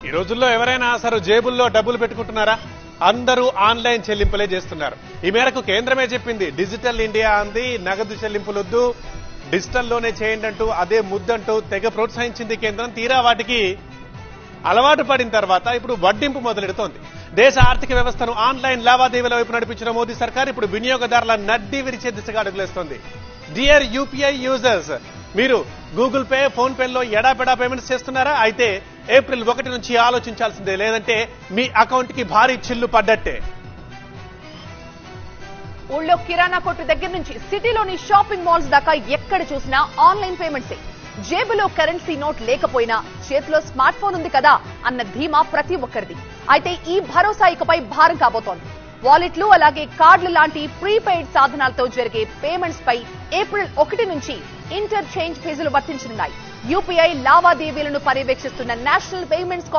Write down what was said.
ఈ రోజుల్లో ఎవరైనా అసలు జేబుల్లో డబ్బులు పెట్టుకుంటున్నారా? అందరూ ఆన్లైన్ చెల్లింపులే చేస్తున్నారు. ఈ మేరకు కేంద్రమే చెప్పింది, డిజిటల్ ఇండియా అంది, నగదు చెల్లింపులొద్దు, డిజిటల్లోనే చేయండి అంటూ అదే ముద్దంటూ తెగ ప్రోత్సహించింది కేంద్రం. తీరా వాటికి అలవాటు పడిన తర్వాత ఇప్పుడు వడ్డింపు మొదలెడుతోంది. దేశ ఆర్థిక వ్యవస్థను ఆన్లైన్ లావాదేవీల వైపు నడిపించిన మోదీ సర్కార్ ఇప్పుడు వినియోగదారుల నడ్డి విరిచే దిశగా అడుగులేస్తోంది. డియర్ యూపీఐ యూజర్స్, మీరు గూగుల్ పే, ఫోన్ పేలో ఎడాపెడా పేమెంట్స్ చేస్తున్నారా? అయితే ఏప్రిల్ 1 నుంచి ఆలోచించాల్సిందే, లేదంటే మీ అకౌంట్ కి భారీ చిల్లు పడ్డట్టే. ఊళ్ళో కిరాణా కొట్టు దగ్గర నుంచి సిటీలోని షాపింగ్ మాల్స్ దాకా ఎక్కడ చూసినా ఆన్లైన్ పేమెంట్సే. జేబులో కరెన్సీ నోట్ లేకపోయినా చేతిలో స్మార్ట్ ఫోన్ ఉంది కదా అన్న ధీమా ప్రతి ఒక్కరిది. అయితే ఈ భరోసా ఇకపై భారం కాబోతోంది. వాలెట్లు, అలాగే కార్డులు లాంటి ప్రీపెయిడ్ సాధనాలతో జరిగే పేమెంట్స్ పై ఏప్రిల్ 1 నుంచి ఇంటర్చేంజ్ ఫీజులు వర్తించనున్నాయి. యూపీఐ లావాదేవీలను పర్యవేక్షిస్తున్న నేషనల్ పేమెంట్స్